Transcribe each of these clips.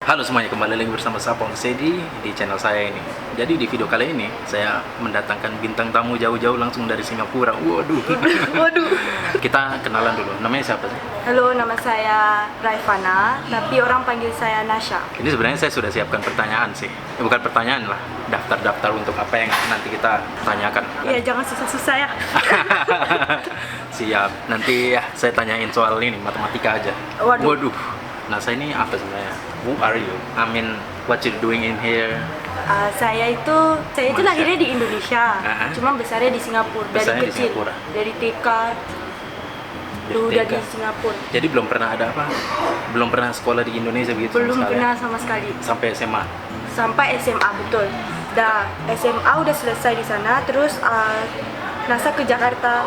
Halo semuanya, kembali lagi bersama Sapong Sedi di channel saya ini. Jadi di video kali ini saya mendatangkan bintang tamu jauh-jauh langsung dari Singapura. Waduh. Waduh. Kita kenalan dulu. Namanya siapa sih? Halo, nama saya Raifana, tapi orang panggil saya Nasha. Ini sebenarnya saya sudah siapkan pertanyaan sih. Bukan pertanyaan lah, daftar-daftar untuk apa yang nanti kita tanyakan. Iya, jangan susah-susah ya. Siap. Nanti ya saya tanyain soal ini matematika aja. Waduh. Nah, saya ini apa sebenarnya? Who are you? I mean, what you doing in here? Saya itu lahirnya di Indonesia, cuma besarnya di Singapura. Besarnya di Dari kecil, Singapura. dari TK, udah di Singapura. Jadi belum pernah ada apa? Belum pernah sekolah di Indonesia begitu? Belum sama sekali? pernah sama sekali. Sampai SMA? Sampai SMA, betul. SMA udah selesai di sana, terus NASA ke Jakarta.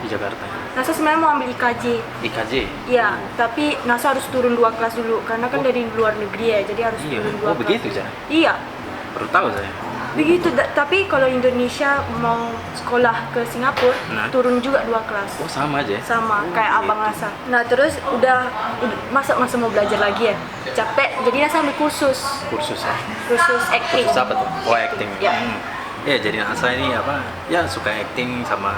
Di Jakarta? NASA sebenarnya mau ambil IKJ. IKJ? Iya, tapi NASA harus turun 2 kelas dulu, karena kan dari luar negeri ya, jadi harus turun 2 kelas. Begitu ya? Iya. Baru tahu saya. Begitu, tapi kalau Indonesia mau sekolah ke Singapura, turun juga 2 kelas. Oh, sama aja ya? Sama, kayak abang NASA. Nah, terus udah masa mau belajar lagi ya? Capek, jadi NASA ambil kursus. Kursus ya? Kursus acting. Kursus apa tuh? Oh, acting. Ya. Ya, jadi NASA ini apa? Ya, suka acting sama...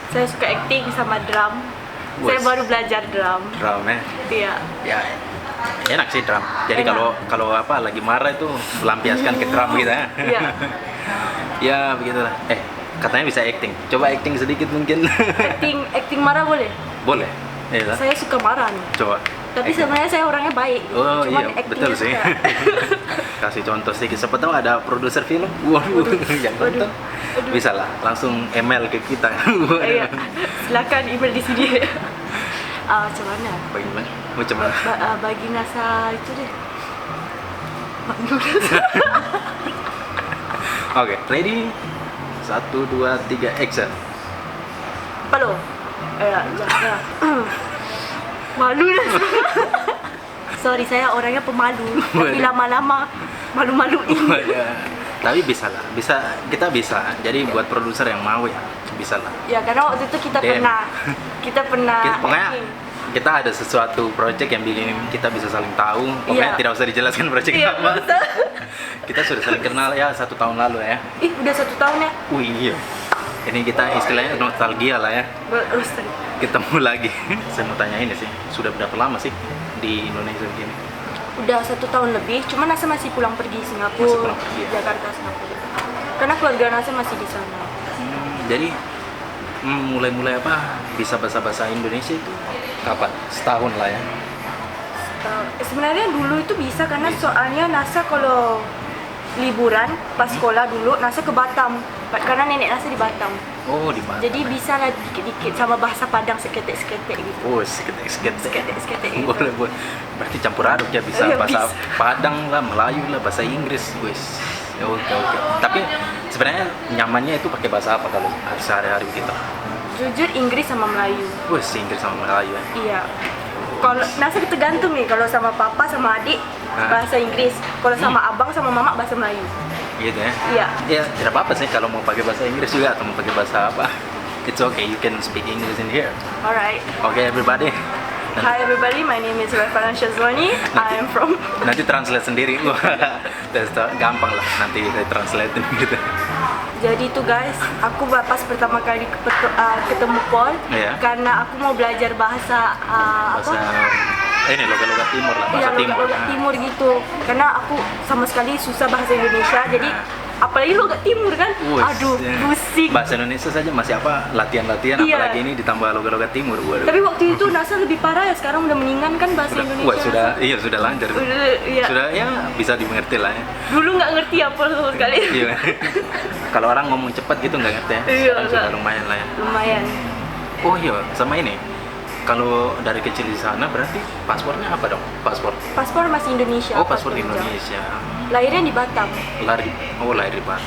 Saya suka acting sama drum. Saya baru belajar drum. Drum ya? Iya. Ya, enak sih drum. Jadi kalau apa lagi marah itu melampiaskan ke drum gitu ya. Iya. Ya, begitulah. Katanya bisa acting. Coba acting sedikit mungkin. Acting marah boleh? Boleh. Iya. Saya suka marah nih. Coba. Tapi sebenarnya saya orangnya baik. Oh Cuman iya, betul sih. Kasih contoh sedikit. Siapa tahu ada produser film. Waduh, yang nonton. Bisa lah, langsung email ke kita. Iya. Silakan email di sini. Macam mana? Bagaimana? Macam mana? Bagi NASA itu deh. Oke, ready? 1, 2, 3, action. Apa lo? Ya. Malu dah. Sorry, saya orangnya pemalu. Tapi lama-lama malu-maluin. Tapi bisa lah, kita bisa. Jadi buat produser yang mau ya, bisa lah. Ya, karena waktu itu kita pernah pokoknya kita ada sesuatu project yang bikin kita bisa saling tahu. Pokoknya tidak usah dijelaskan project apa. Kita sudah saling kenal ya 1 tahun lalu ya. Udah 1 tahun ya? Iya. Ini kita istilahnya nostalgia lah ya. Ketemu lagi. Saya mau tanya ini sih, sudah berapa lama sih di Indonesia begini? Udah 1 tahun lebih, cuma NASA masih pulang pergi Singapura, masih pulang pergi, ya? Jakarta, Singapura. Karena keluarga NASA masih di sana. Jadi mulai-mulai apa bisa bahasa Indonesia itu kapan? Setahun lah ya? Sebenarnya dulu itu bisa karena soalnya NASA kalau liburan pas sekolah dulu NASA ke Batam karena nenek NASA di Batam. Oh, di Batam. Jadi bisa lah dikit-dikit sama bahasa Padang seketek-seketek gitu. Oh, seketek-seketek gitu. boleh. Berarti campur aduk ya, bisa bahasa Padang lah, Melayu lah, bahasa Inggris, guys. Oke. Tapi sebenarnya nyamannya itu pakai bahasa apa kalau sehari-hari kita? Jujur Inggris sama Melayu. Inggris sama Melayu ya. Iya. Kalau NASA tergantung nih, kalau sama papa sama adik bahasa Inggris, kalau sama abang sama mama bahasa Melayu. Gitu ya? Iya. Ya, tidak apa-apa sih kalau mau pakai bahasa Inggris juga atau mau pakai bahasa apa. It's okay, you can speak English in here. Alright. Okay, everybody. Hi everybody, my name is Raifana Shazwani. I am from... Nanti translate sendiri. Gampang lah, nanti saya translate gitu. Jadi tuh guys, aku pas pertama kali ketemu Paul, karena aku mau belajar bahasa ini logat-logat timur lah, bahasa timur. Logat timur gitu. Karena aku sama sekali susah bahasa Indonesia, jadi apalagi logat timur kan, aduh pusing. Bahasa Indonesia saja masih apa latihan-latihan, apalagi ini ditambah logat-logat timur. Waduh. Tapi waktu itu NASA lebih parah ya, sekarang udah mendingan kan bahasa Indonesia. Sudah lancar. Sudah ya bisa dimengerti lah ya. Dulu nggak ngerti apa sama sekali. Iya. Kalau orang ngomong cepat gitu nggak ngerti ya. Sekarang sudah lumayan lah ya. Lumayan. Oh iya, sama ini. Kalau dari kecil di sana berarti paspornya apa dong? Paspor masih Indonesia. Oh, paspor Indonesia. Lahirnya di Batam. Lahir di Batam.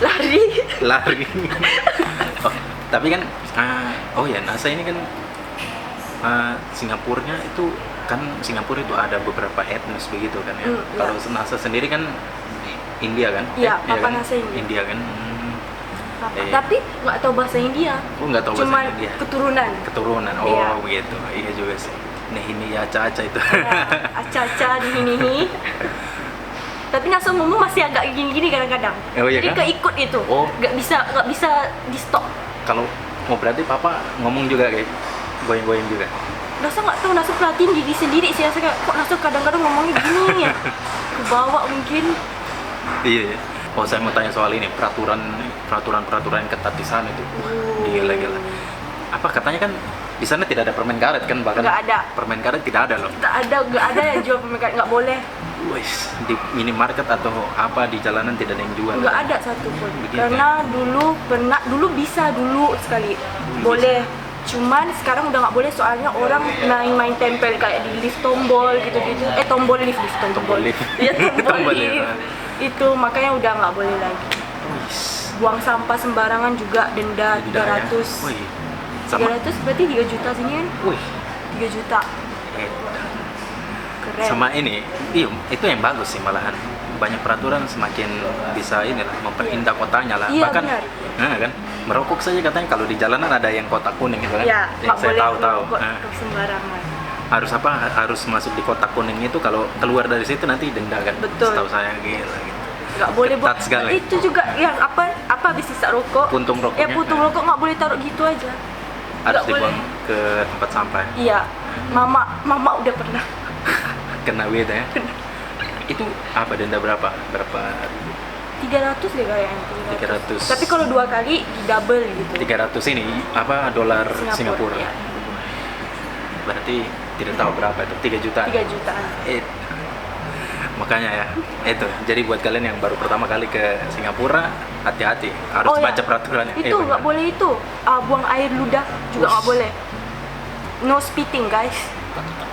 Lari. Oh, tapi kan NASA ini kan Singapurnya itu kan Singapura itu ada beberapa etnis begitu kan ya. Kalau NASA sendiri kan India kan? Iya, papa NASA India kan. Tapi nggak tahu bahasa India. Oh, nggak tahu bahasa India. Keturunan. Oh, begitu. Iya juga sih. Nih ini ya Aca-Aca itu. Aca-Aca di sini. Tapi Nasa ngomong masih agak gini-gini kadang-kadang. Oh, iya Jadi kan? keikut itu. Oh. Nggak bisa di stop. Kalau mau berarti papa ngomong juga kayak goyang-goyang juga. Nasa nggak tahu, Nasa perhatiin diri sendiri sih. Nasa kayak kok Nasa kadang-kadang ngomongnya gini ya. Kebawa mungkin. Iya. Oh, saya mau tanya soal ini peraturan yang ketat di sana itu. Gila. Apa katanya kan di sana tidak ada permen karet kan, bahkan Nggak ada. permen karet tidak ada loh. Nggak ada yang jual permen karet, nggak boleh. Wis, di minimarket atau apa di jalanan tidak ada yang jual. Nggak ada satupun. Begitu. Karena dulu bisa sekali. Boleh. Cuman sekarang udah nggak boleh soalnya orang main tempel kayak di lift tombol gitu-gitu. Tombol lift. Tombol lift. Iya, tombol lift. lift. Itu makanya udah nggak boleh lagi. Wis. Buang sampah sembarangan juga denda Tidak ya? 300. Wih. Sama 300 berarti 3 juta sini kan? wih. 3 juta. Keren. Sama ini, iya, itu yang bagus sih malahan. Banyak peraturan semakin bisa inilah memperindah kotanya lah. Iya, Bahkan benar. kan merokok saja katanya kalau di jalanan ada yang kotak kuning gitu kan. Iya, Yang nggak saya boleh tahu. merokok sembarangan. Harus masuk di kotak kuning itu, kalau keluar dari situ nanti denda kan. Betul. Setahu saya gila gitu. Nggak boleh Ketat sekali. Itu juga yang apa habis sisa rokok. Puntung rokoknya. Puntung rokok nggak boleh taruh gitu aja. Harus Nggak dibuang boleh. ke tempat sampah. Iya, mama udah pernah. Kena beda ya. Itu apa denda berapa? 300 deh kayaknya. 300. Tapi kalau 2 kali di double gitu. 300 ini apa dolar Singapura. Iya. Berarti tidak tahu berapa itu, 3 juta. 3 jutaan. Makanya ya, itu. Jadi buat kalian yang baru pertama kali ke Singapura, hati-hati, harus Oh, ya. baca peraturannya. Itu nggak boleh itu. Buang air ludah juga nggak Ush. boleh. No spitting guys.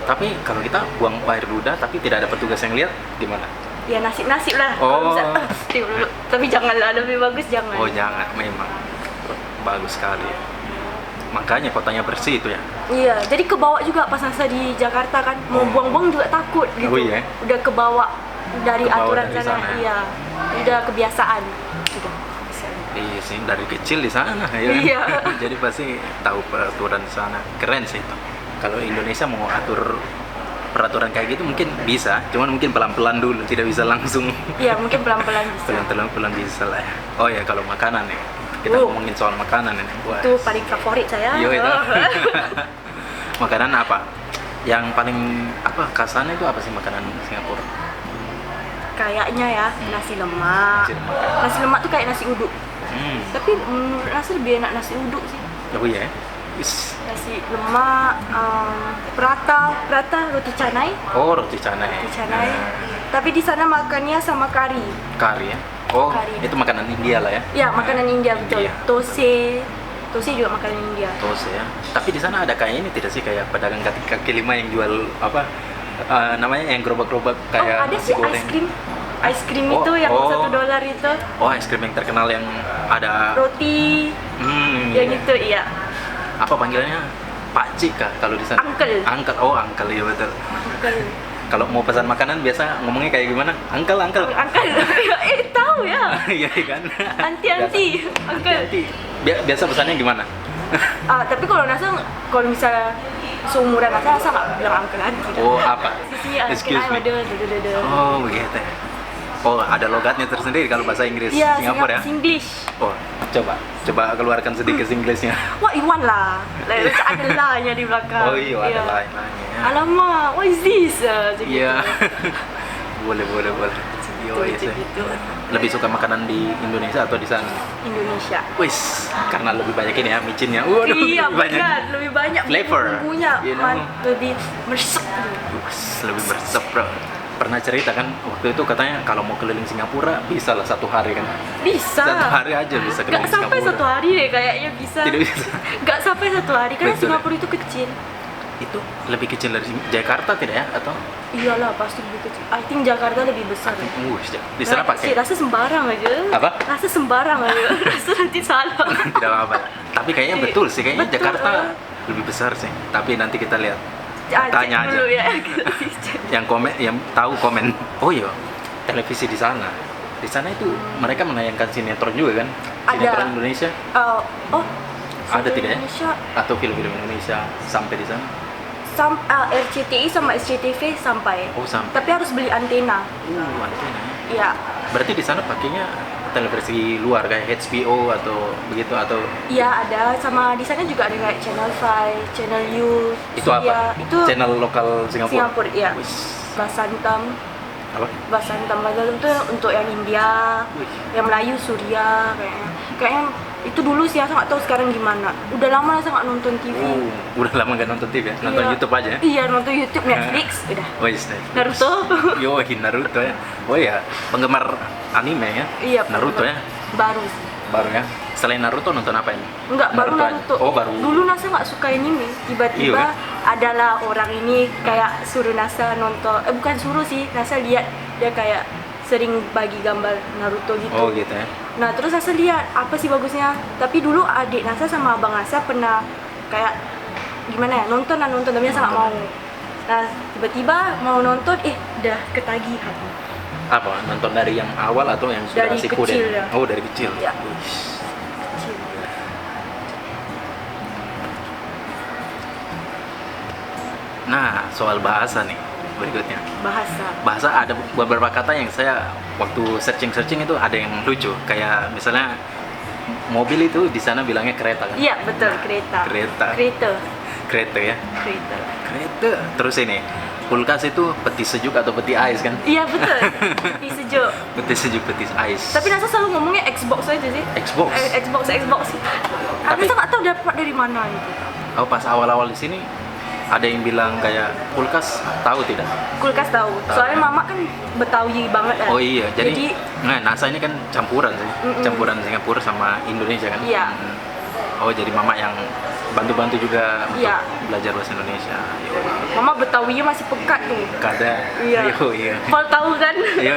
Tapi kalau kita buang air ludah tapi tidak ada petugas yang lihat, gimana? Ya nasib lah. Oh. Kalau bisa, tengok dulu. Tapi janganlah, lebih bagus jangan. Oh jangan, memang bagus sekali. Makanya kotanya bersih itu ya. Iya, jadi kebawa juga pas Nasa di Jakarta kan. Mau buang-buang juga takut gitu. Oh, iya? Udah kebawa dari Kebawa aturan dari sana. Iya. Udah kebiasaan. Udah. Iya sih, dari kecil di sana ya. Iya. Jadi pasti tahu peraturan di sana. Keren sih itu. Kalau Indonesia mau atur peraturan kayak gitu mungkin bisa, cuman mungkin pelan-pelan dulu, tidak bisa langsung. Iya, mungkin pelan-pelan bisa. Pelan-pelan bisa lah ya. Oh ya, kalau makanan ya. Kita ngomongin soal makanan ini. Wah. Itu paling favorit saya. Yo itu. Makanan apa? Yang paling apa khasnya itu apa sih makanan Singapura? Kayaknya ya nasi lemak. Nasi lemak. Nasi lemak tuh kayak nasi uduk. Hmm. Tapi menurut Nasa lebih enak nasi uduk sih. Oh iya. Wis. Nasi lemak, prata roti canai. Oh, roti canai. Roti canai. Tapi di sana makannya sama kari. Kari ya. Oh, Kari. itu makanan India lah ya. Ya, makanan India betul. India. Tose juga makanan India. Toast ya. Tapi di sana ada kayak ini tidak sih, kayak pedagang kaki lima yang jual apa namanya yang gerobak-gerobak kayak Ada nasi sih goreng. ice cream Oh, itu yang oh. $1 itu. Oh, es krim yang terkenal yang ada Roti yang iya. itu iya. Apa panggilannya? Pakcik kah kalau di sana? Uncle. Uncle. Oh, uncle ya betul. Uncle. Kalau mau pesan makanan biasa ngomongnya kayak gimana? Uncle. Uncle. Tahu ya. Iya kan? Anti. Uncle. Anti. Biasa pesannya gimana? Tapi kalau kalau misalnya seumuran Nasa nggak bilang uncle anti. Oh, apa? Excuse me. Oh, begitu. Oh, ada logatnya tersendiri kalau bahasa Inggris Iya, Singapura ya? Singlish. Oh, coba keluarkan sedikit Singlishnya. Wah, Iwan lah. Ada lah-nya di belakang. Oh iya, ada lain-lainnya. Alamak, what is this? Iya. boleh. Iya sih. Gitu. Lebih suka makanan di Indonesia atau di sana? Indonesia. Wis, karena lebih banyak ini ya micinnya. Waduh, Iya, lebih banyak. benar. Lebih banyak Flavor, bumbunya. you know. Lebih meresap. Wis, lebih meresap bro. Pernah cerita kan waktu itu katanya kalau mau keliling Singapura bisa lah 1 hari kan? Bisa. 1 hari aja bisa keliling Gak sampai Singapura. 1 hari deh kayaknya bisa. Tidak bisa. Gak sampai 1 hari karena Betul. Singapura itu kecil. Itu lebih kecil dari Jakarta tidak ya? Atau? Iyalah pasti lebih kecil. I think Jakarta lebih besar. Di sana pakai? Rasa sembarang aja. Apa? Rasa sembarang aja. Rasa nanti salah. Tidak apa-apa. Tapi kayaknya betul sih, kayaknya Betul, Jakarta lebih besar sih. Tapi nanti kita lihat. Tanya Cek aja. dulu ya. Yang tahu komen. Oh iya, televisi di sana. Di sana itu mereka menayangkan sinetron juga kan? Ada. Sinetron Indonesia ada tidak ya? Indonesia. Atau film-film Indonesia sampai di sana? RCTI sama SCTV sampai. Oh, sampai. Tapi harus beli antena. Antena. Iya. Berarti di sana pakainya televisi luar kayak HBO atau begitu atau Iya ada, sama di sana juga ada kayak Channel 5, Channel U. itu apa? Itu Channel lokal Singapura. Singapura, iya. Wis. Basantam. Apa? Basantam itu untuk yang India, Wih. yang Melayu Suria kayaknya. Kayaknya itu dulu sih, aku nggak tahu sekarang gimana. Udah lama saya nggak nonton TV. Udah lama nggak nonton TV ya? Nonton Iya. YouTube aja ya? Iya, nonton YouTube, Netflix, udah. Wis, Naruto. Yoi, Naruto ya. Oh ya, penggemar anime ya? Iya, Naruto ya? Baru sih. Baru ya? Selain Naruto nonton apa ini? Enggak, baru aja? Naruto. Oh, baru. Dulu Nasa nggak suka anime. Tiba-tiba Iya, adalah orang ini kayak suruh Nasa nonton. Bukan suruh sih, Nasa lihat dia kayak sering bagi gambar Naruto gitu. Oh gitu ya? Nah terus Nasa lihat apa sih bagusnya. Tapi dulu adik Nasa sama abang Nasa pernah kayak gimana ya, nonton tapi Nasa nggak mau. Nah tiba-tiba mau nonton, udah ketagihan. Apa? Nonton dari yang awal atau yang sudah Dari Shippuden? kecil ya. Oh dari kecil? Ya. Wih. Nah, soal bahasa nih berikutnya. Bahasa ada beberapa kata yang saya waktu searching itu ada yang lucu. Kayak misalnya mobil itu di sana bilangnya kereta kan? Iya betul, kereta. Kereta. Kereta ya? Kereta. Kereta. Terus ini, kulkas itu peti sejuk atau peti ais kan? Iya betul, peti sejuk. Peti sejuk, peti ais. Tapi Nasa selalu ngomongnya Xbox aja sih. Xbox? Xbox. Tapi Nasa nggak tahu dapat dari mana gitu. Oh, pas awal-awal di sini ada yang bilang kayak kulkas, tahu tidak? Kulkas tahu. Soalnya mama kan Betawi banget kan. Oh iya, jadi nah NASA ini kan campuran sih, campuran Singapura sama Indonesia kan. Iya. Oh jadi mama yang bantu-bantu juga untuk Iya. belajar bahasa Indonesia. Mama Betawinya masih pekat tuh. Kada. Iya. Iya. Kalau tahu kan? Iya.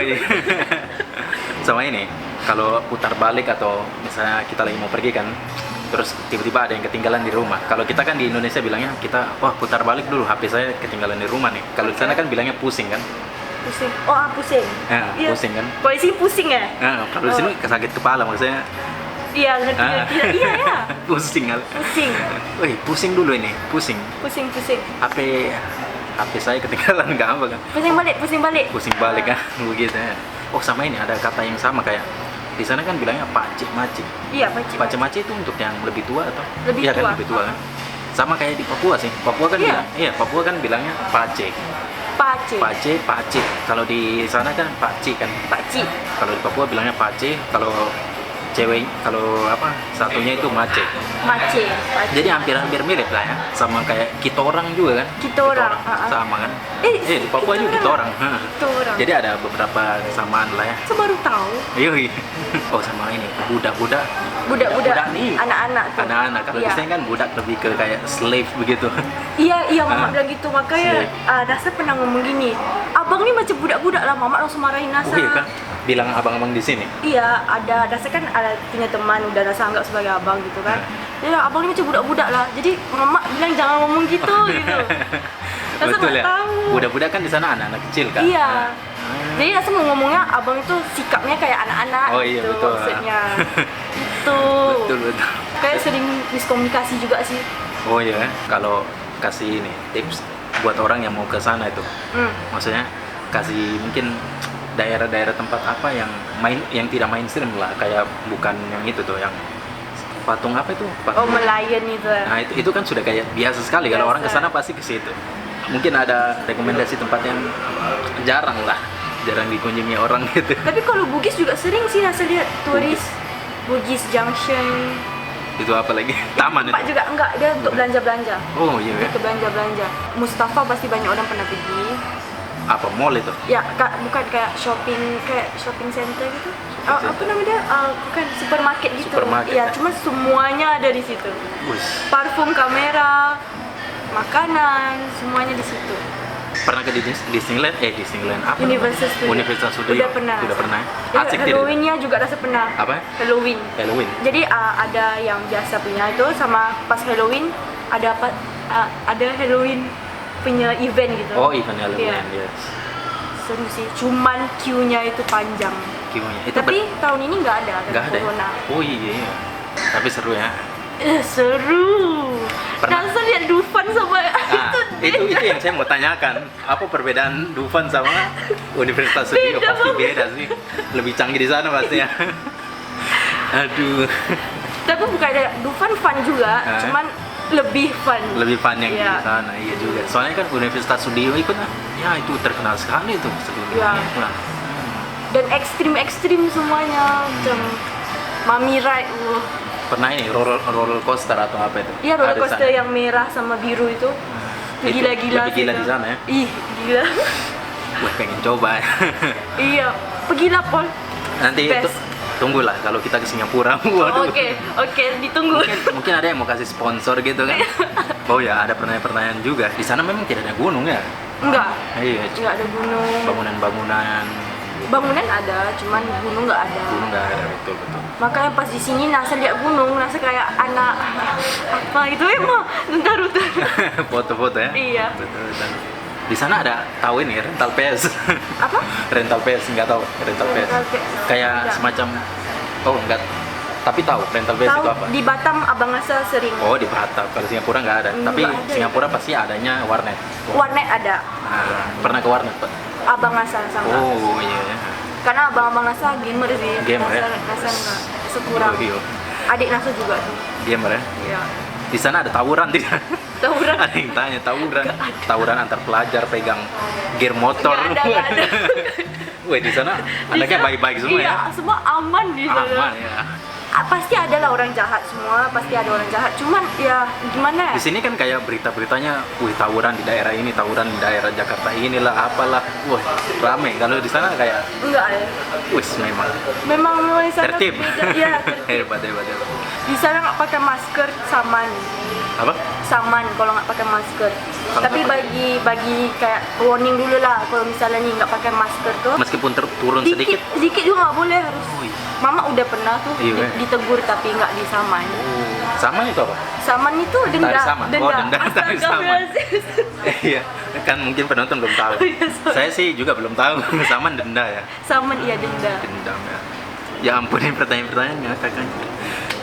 Sama ini, kalau putar balik atau misalnya kita lagi mau pergi kan, terus tiba-tiba ada yang ketinggalan di rumah. Kalau kita kan di Indonesia bilangnya wah putar balik dulu, HP saya ketinggalan di rumah nih. Kalau di sana kan bilangnya pusing kan? Pusing. Oh, pusing. Nah, Iya. pusing kan? Kalau di sini pusing ya? Nah, kalau di sini sakit kepala maksudnya. Iya, ngerti. Iya ya. Pusing kan? Pusing. Wih, pusing dulu ini, pusing. Pusing. HP saya ketinggalan nggak apa kan? Pusing balik. Pusing balik kan, begitu ya. Oh sama ini ada kata yang sama kayak di sana kan bilangnya pakcik macik. Iya, pacik. Pakcik macik itu untuk yang lebih tua atau? Lebih Iya tua. kan lebih tua kan? Sama kayak di Papua sih. Papua kan Iya. Papua kan bilangnya pacik. Pacik. Kalau di sana kan pacik kan. Pakcik. Kalau di Papua bilangnya pacik. Kalau satunya itu macik. Macik. Jadi hampir mirip lah ya, sama kayak kita orang juga kan? Kita orang, sama kan? di di Papua juga kita orang. Kita orang. Jadi ada beberapa kesamaan lah ya. Saya baru tahu. Iya. Oh sama ini budak-budak nih. Anak-anak tuh. Anak-anak kalau Iya. di sini kan budak lebih ke kayak slave begitu. Iya, mama Ah. bilang gitu. Makanya Nasa pernah ngomong gini, abang nih macam budak-budak lah. Mama langsung marahin Nasa. Oh iya kan? Bilang abang-abang di sini. Iya, Nasa kan ada punya teman udah Nasa anggap sebagai abang gitu kan. Dia bilang, abang ini macam budak-budak lah. Jadi mama bilang jangan ngomong gitu gitu. Nasa Betul nggak ya. tahu. Budak-budak kan di sana anak-anak kecil kan. Iya. Ah. Jadi Nasa mau ngomongnya abang itu sikapnya kayak anak-anak Oh iya, gitu betul. maksudnya. Itu. Betul. Kayak sering miskomunikasi juga sih. Oh iya, kalau kasih ini tips buat orang yang mau ke sana itu, maksudnya kasih mungkin daerah-daerah tempat apa yang tidak mainstream lah, kayak bukan yang itu tuh yang patung apa itu? Oh, Melayan itu. Nah itu kan sudah kayak biasa sekali kalau Biasa. orang ke sana pasti ke situ. Mungkin ada rekomendasi tempat yang jarang dikunjungi orang gitu. Tapi kalau Bugis juga sering sih Nasa lihat turis. Bugis Junction. Itu apa lagi? Taman Tempat itu. juga enggak, dia untuk belanja-belanja. Oh iya ya. Ke belanja-belanja. Mustafa pasti banyak orang pernah pergi. Apa mall itu? Ya, bukan kayak shopping center gitu. Apa center. namanya? Bukan supermarket gitu. Supermarket, Iya, ya. cuma semuanya ada di situ. Wih. Parfum, kamera, makanan, semuanya di situ. Pernah ke Disneyland apa? Universal Studio. Universal Studio. Udah pernah. Ya, Asik tidak? Halloween-nya juga rasa pernah. Apa? Halloween. Jadi ada yang biasa punya itu sama pas Halloween ada Halloween punya event gitu. Oh, event Halloween, Iya. yes. Seru sih. Cuman queue-nya itu panjang. Queue-nya. Itu Tapi tahun ini nggak ada nggak ada. corona. Oh iya. Tapi seru ya. Seru. Pernah? Nasa lihat Dufan sama itu Itu yang saya mau tanyakan. Apa perbedaan Dufan sama Universitas Sudio? Beda Pasti banget. beda sih. Lebih canggih di sana pasti ya. Aduh, Tapi bukan ada Dufan fun juga, Hah? cuman lebih fun. lebih fun yang Iya. di sana. Iya juga. Soalnya kan Universitas Sudio itu kan, ya itu terkenal sekali tuh sedunia. Iya. Nah, Dan ekstrim semuanya, macam Mami Ride. pernah ini roller coaster atau apa itu? Iya, roller Ada di coaster sana. yang merah sama biru itu. Itu Gila-gila lebih gila sih di itu. sana ya. Ih, gila. Wah, pengen coba. Iya, pergilah Pol. Nanti Best. tunggulah kalau kita ke Singapura. Waduh. Oke, ditunggu. Mungkin ada yang mau kasih sponsor gitu kan. Oh ya, ada pertanyaan-pertanyaan juga. Di sana memang tidak ada gunung ya? Enggak, Iya, enggak ada gunung. bangunan-bangunan. Bangunan ada, cuman gunung enggak ada. Gunung nggak ada, betul. Makanya pas di sini Nasa lihat gunung, Nasa kayak anak apa itu emang bentar. Foto-foto ya? Iya. Betul. Di sana ada tahu ini rental PS. Apa? Rental PS nggak tahu rental PS. Rental PS. Kayak Enggak. semacam enggak. Tapi tahu rental PS Tahu itu apa? di Batam Abang Nasa sering. Oh, di Batam. Kalau Singapura nggak ada. Nggak Tapi ada ya. Singapura pasti adanya warnet. Warnet ada. Nah, pernah ke warnet, Pak? Abang Nasa sama. Oh, iya ya. Karena abang-abang Nasa gamer sih. Gamer ya? Nasa enggak. Sekurang. Oh, iya. Adik Nasa juga tuh. Gamer ya. Iya. Di sana ada tawuran tidak? Tawuran. Ada yang tanya tawuran antar pelajar pegang gear motor. Nggak ada. Wih, di sana anaknya Di sana- baik-baik semua iya, ya. semua aman di sana. Aman ya. Pasti ada lah orang jahat semua, pasti ada orang jahat. Cuman ya gimana ya? Di sini kan kayak berita-beritanya, wih tawuran di daerah ini, tawuran di daerah Jakarta inilah, apalah. Wah, rame. Kalau di sana kayak, Enggak ya. wis memang Memang di sana tertib. beda. Iya, tertib. hebat. Di sana nggak pakai masker saman. Apa? Saman kalau nggak pakai masker. Kalau Tapi nggak bagi kayak warning dulu lah kalau misalnya nih nggak pakai masker tuh. Meskipun turun sedikit. Dikit juga nggak boleh harus. Oh, iya. Mama udah pernah tuh Iya. ditegur tapi nggak disaman. Oh, sama itu apa? Saman itu denda. Tarik saman. Oh, denda, tarik saman. Astagfirullahaladzim. Iya, kan mungkin penonton belum tahu. Iya, sorry. Saya sih juga belum tahu. Sama denda ya. Saman iya denda. Dendam ya. Ya ampun, ini pertanyaan-pertanyaannya kakaknya.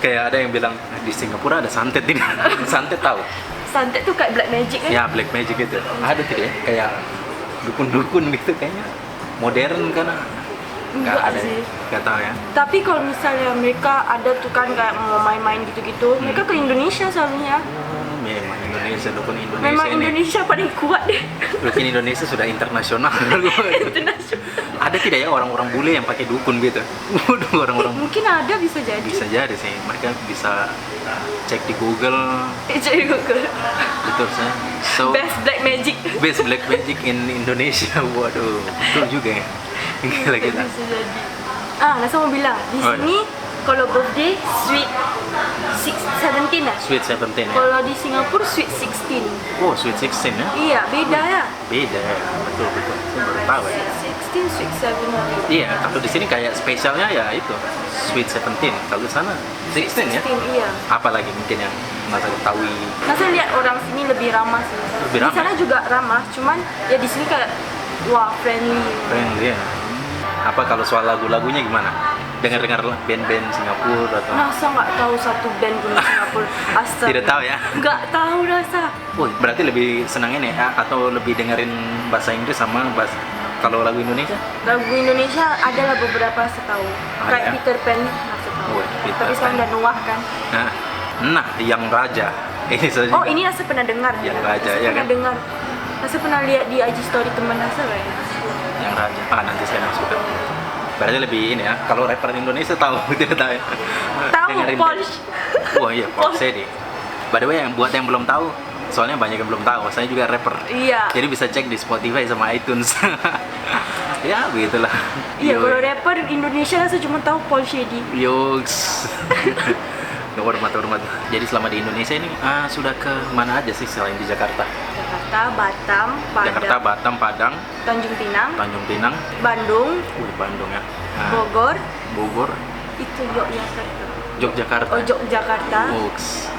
Kayak ada yang bilang di Singapura ada santet ini. Santet tahu? Santet tuh kayak black magic kan? Ya black magic gitu. Ada tidak ya? Kayak dukun-dukun gitu kayaknya. Modern kan? Nggak Enggak ada. sih. Nggak tahu ya. Tapi kalau misalnya mereka ada tuh kan kayak mau main-main gitu-gitu, mereka ke Indonesia selalunya. Memang Indonesia, dukun Indonesia Memang ini. Indonesia paling kuat deh. Dukun Indonesia sudah internasional. Internasional. Ada tidak ya orang-orang bule yang pakai dukun gitu? Waduh, orang-orang Mungkin ada bisa jadi. bisa jadi sih. Mereka bisa cek di Google. Jadi Google. Betul sih. So Best black magic. best black magic in Indonesia. Waduh, betul juga ya. Gila kita. Bisa jadi. Nasa mau bilang di Oh, sini kalau birthday sweet 17 lah. Sweet 17 ya. Kalau di Singapura sweet 16. Oh, sweet 16 ya. Iya, beda ya. Beda ya. Betul. Saya baru tahu ya. Sweet 16, sweet 17. Iya, kalau di sini kayak spesialnya ya itu sweet 17. Kalau di sana 16 ya. 16, iya. Apalagi mungkin yang masa ketahui. Nah, saya lihat orang sini lebih ramah sih. Lebih ramah? Di sana juga ramah, cuman ya di sini kayak wah friendly. Friendly ya. Apa kalau soal lagu-lagunya gimana? Dengar-dengar band-band Singapura atau Nasa nggak tahu satu band pun di Singapura. Astaga. tidak tahu ya? Nggak tahu Nasa. Oh, berarti lebih senang ini ya? Atau lebih dengerin bahasa Inggris sama bahasa kalau lagu Indonesia? Lagu Indonesia adalah beberapa setahu. Ada Kayak ya? Peter Pan Nasa tahu. Oh, Peter Tapi sekarang Pan. udah Noah kan. Nah, yang raja. Ini saja. Oh ini Nasa pernah dengar. Yang raja, Nasa ya pernah kan? dengar. Nasa pernah lihat di IG story teman Nasa kayaknya. Yang raja. Nanti saya masukkan. Berarti lebih ini ya. Kalau rapper Indonesia tahu tidak tahu ya? Tahu Dengerin Porsche. band. Wah iya, Porsche deh. By the way, yang buat yang belum tahu, soalnya banyak yang belum tahu. Saya juga rapper. Iya. Jadi bisa cek di Spotify sama iTunes. Ya begitulah. Iya, Yo. kalau rapper Indonesia Nasa cuma tahu Paul Shady. Yoks. Hormat. Jadi selama di Indonesia ini sudah ke mana aja sih selain di Jakarta? Jakarta, Batam, Padang, Jakarta, Batam, Padang, Tanjung Pinang, Tanjung Pinang, Bandung, Bandung ya. Bogor, Bogor, itu Yogyakarta. Yogyakarta. Oh, Yogyakarta. Yoks.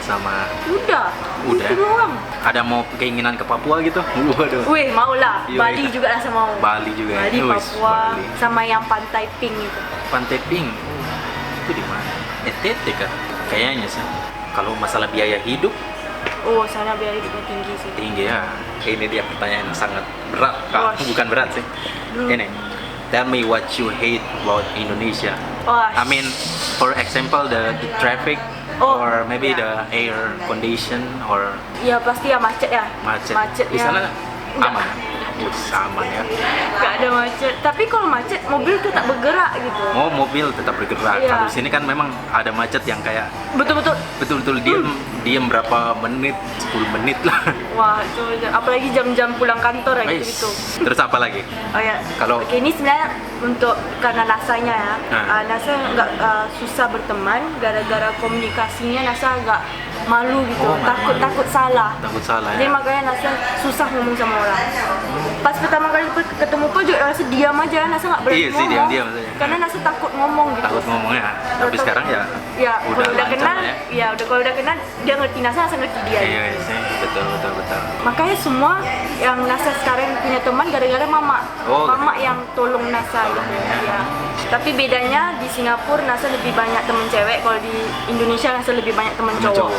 Sama Udah. Udah. Itu doang. ada mau keinginan ke Papua gitu? Waduh. Wih, mau lah. Iya, Bali iya. juga Nasa mau. Bali juga. Bali, Wih, Papua, Bali. sama yang pantai pink itu. Pantai Pink. Itu di mana? NTT kan? Kayaknya sih. Kalau masalah biaya hidup Oh, sana biaya hidupnya tinggi sih. Tinggi ya. Ini dia pertanyaan yang sangat berat. Oh, Bukan berat sih. Ini. Tell me what you hate about Indonesia. Oh, I mean, for example, the traffic, Oh, or maybe yeah. the air condition, or ya pasti ya macet ya. macet. Macet Di ya. sana Enggak. aman. Aman ya. Nggak ada macet. Tapi kalau macet mobil tuh tak bergerak gitu. Oh, mobil tetap bergerak. Iya. Kalau di sini kan memang ada macet yang kayak Betul-betul. betul-betul diam berapa menit, 10 menit lah. Wah, itu apalagi jam-jam pulang kantor ya Wais. gitu. Terus apa lagi? Oh ya. Kalau- Oke, ini sebenarnya untuk karena NASA-nya ya. Nah. NASA nggak susah berteman gara-gara komunikasinya NASA agak malu gitu. Oh, malu. Takut salah. Takut salah Jadi ya. makanya NASA susah ngomong sama orang. Pas pertama kali ketemu Paul juga NASA diam aja, NASA nggak berani Iya sih, ngomong. diam-diam saja. Karena NASA takut ngomong gitu. Takut ngomongnya. Tapi Takut- sekarang ya Ya, kalau udah lancar kenal, ya. ya udah kalau udah kenal dia ngerti NASA ngerti dia. Iya sih, betul. Makanya semua yang NASA sekarang punya teman gara-gara mama. Oh, Mama gara-gara. yang tolong NASA gitu. Tolongnya. Ya. Tapi bedanya di Singapura NASA lebih banyak teman cewek, kalau di Indonesia NASA lebih banyak teman cowok.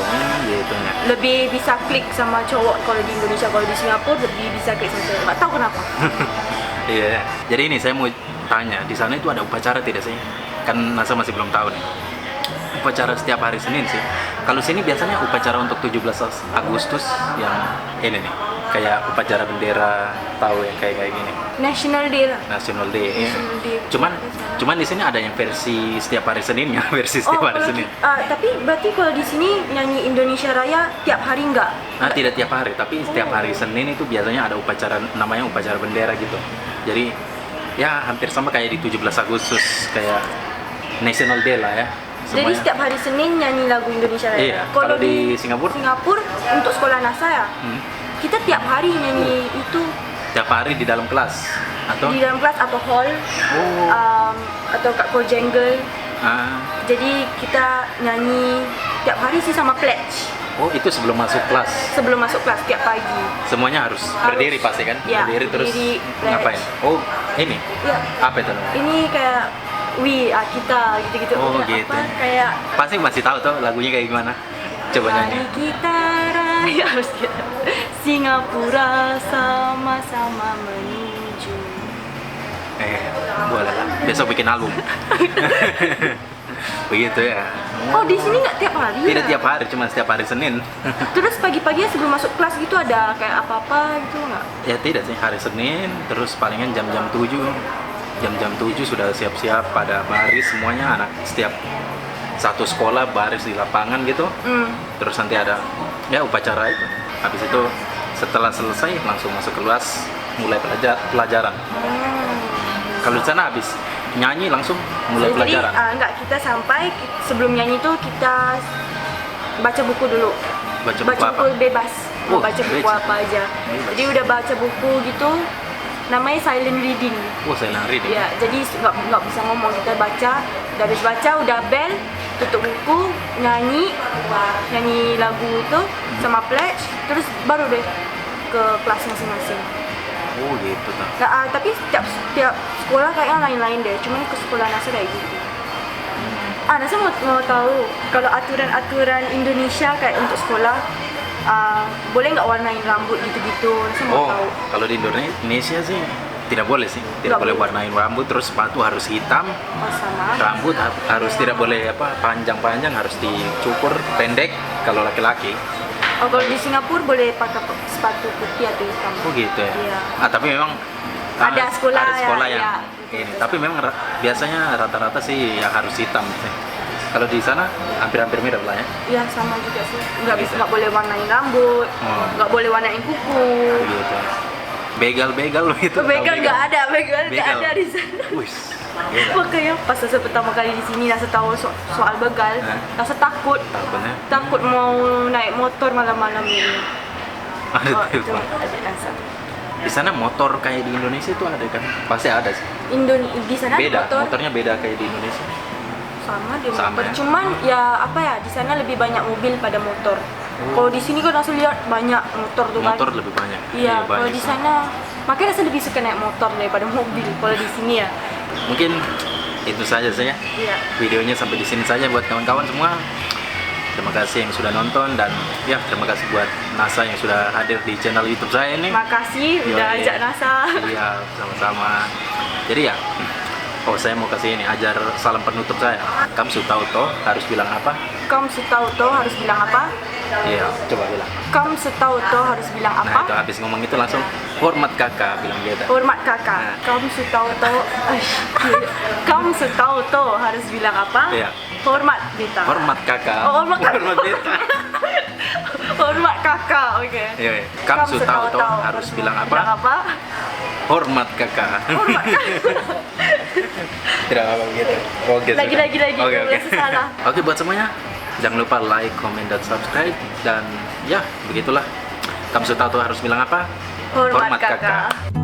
gitu ya. Lebih bisa klik sama cowok kalau di Indonesia, kalau di Singapura lebih bisa klik sama cewek. Nggak tahu kenapa. Iya. Jadi ini saya mau tanya, di sana itu ada upacara tidak sih? Kan NASA masih belum tahu nih. Upacara setiap hari Senin sih. Kalau sini biasanya upacara untuk 17 Agustus yang ini nih, kayak upacara bendera, tahu yang kayak gini. National Day lah. National Day. Iya. National Day. Cuman di sini ada yang versi setiap hari Seninnya, versi setiap hari kalau Senin. tapi berarti kalau di sini nyanyi Indonesia Raya tiap hari nggak? Nah, tidak tiap hari, tapi setiap hari Senin itu biasanya ada upacara, namanya upacara bendera gitu. Jadi ya hampir sama kayak di 17 Agustus, kayak National Day lah ya. Jadi Semuanya. setiap hari Senin nyanyi lagu Indonesia Raya. Iya, kalau di Singapura? Singapura untuk sekolah NASA ya, kita tiap hari nyanyi itu Tiap hari di dalam kelas atau di dalam kelas atau hall, atau kat Kojengle. Ah, Jadi kita nyanyi tiap hari sih sama pledge oh itu sebelum masuk kelas. sebelum masuk kelas tiap pagi. Semuanya harus berdiri pasti kan? Iya, Berdiri terus berdiri, ngapain? Oh, ini. Ya, Apa itu? ini kayak kita gitu-gitu. Oh, Kayak gitu. Apa, kayak Pasti masih tahu tuh lagunya kayak gimana. Coba mari nyanyi. kita raya Singapura sama-sama menuju. Boleh lah. Besok bikin album. Begitu ya. Oh, di sini nggak tiap hari Tidak ya? tiap hari, cuma setiap hari Senin. Terus pagi-pagi sebelum masuk kelas gitu ada kayak apa-apa gitu nggak? Ya tidak sih, hari Senin, terus palingan jam-jam 7. Jam-jam 7 sudah siap-siap pada baris semuanya, anak setiap satu sekolah baris di lapangan gitu. Terus nanti ada ya upacara itu. Habis itu setelah selesai langsung masuk kelas, mulai pelajaran. Kalau di sana habis nyanyi langsung mulai Jadi pelajaran. enggak, kita sampai sebelum nyanyi itu kita baca buku dulu. Baca buku apa? bebas. Mau Oh, baca buku bebas. apa aja. Bebas. Jadi udah baca buku gitu, namanya silent reading. Oh, saya lari deh. Ya, jadi nggak bisa ngomong, kita baca. Udah habis baca, udah bel, tutup buku, nyanyi lagu itu sama pledge, terus baru deh ke kelas masing-masing. Oh, gitu tak. Nah, tapi tiap sekolah kayaknya lain-lain deh. Cuman ke sekolah NASA kayak gitu. NASA mau tahu kalau aturan-aturan Indonesia kayak untuk sekolah, boleh nggak warnain rambut gitu-gitu? NASA mau Oh, tahu. kalau di Indonesia sih tidak boleh sih. Tidak Nggak boleh boleh. warnain rambut, terus sepatu harus hitam. Oh, sama. Rambut harus tidak boleh panjang-panjang, harus dicukur pendek kalau laki-laki. Oh, kalau di Singapura boleh pakai sepatu putih atau hitam. Oh gitu ya. Iya. Tapi memang Ada sekolah ya, yang ya. ini. Tapi memang biasanya rata-rata sih yang harus hitam sih. Kalau di sana hampir-hampir mirip lah ya. Iya, sama juga sih. Gitu. Nggak boleh warnain rambut, Oh. nggak boleh warnain kuku. Gitu. Begal itu. Begal nggak ada, begal nggak Begal. ada di sana. Wih. Gila. Makanya pas saya pertama kali di sini NASA tahu soal begal, NASA takut Takutnya mau naik motor malam-malam ini. ada Itu telepon. ada NASA. Di sana motor kayak di Indonesia itu ada kan? Pasti ada sih. Di sana Beda, motor motornya beda kayak di Indonesia. sama di Sama motor. ya? Cuman ya apa ya, di sana lebih banyak mobil pada motor. Kalau di sini kan NASA lihat banyak motor tuh kan. Motor lebih banyak. Iya, kalau banyak di sih. sana makanya NASA lebih suka naik motor daripada mobil kalau di sini ya. Mungkin itu saja saya. Iya. Videonya sampai di sini saja buat kawan-kawan semua. Terima kasih yang sudah nonton, dan ya terima kasih buat NASA yang sudah hadir di channel YouTube saya ini. Makasih udah Yoi. ajak NASA. Iya, sama-sama. Jadi ya, saya mau kasih ini ajar salam penutup saya. Kamu sudah tahu toh harus bilang apa? Kamu tahu toh harus bilang apa? Iya, coba bilang. Kamu tahu toh harus bilang Nah, itu apa? habis ngomong itu langsung hormat kakak, bilang gitu. Hormat kakak. Nah. Kamu tahu toh. Kamu tahu toh harus bilang apa? Iya. Hormat beta. Hormat kakak. Oh, hormat kakak. Hormat beta. Hormat kakak. Oke. Iya, iya. Kamu tahu toh harus bilang apa? Bilang apa? Hormat kakak. Hormat kakak. Tidak apa gitu. Oke. Lagi. Oke, oke. Biasa salah. Oke, buat semuanya, jangan lupa like, comment, dan subscribe. Dan ya, begitulah. Kamu tahu toh harus bilang apa? Hormat kakak.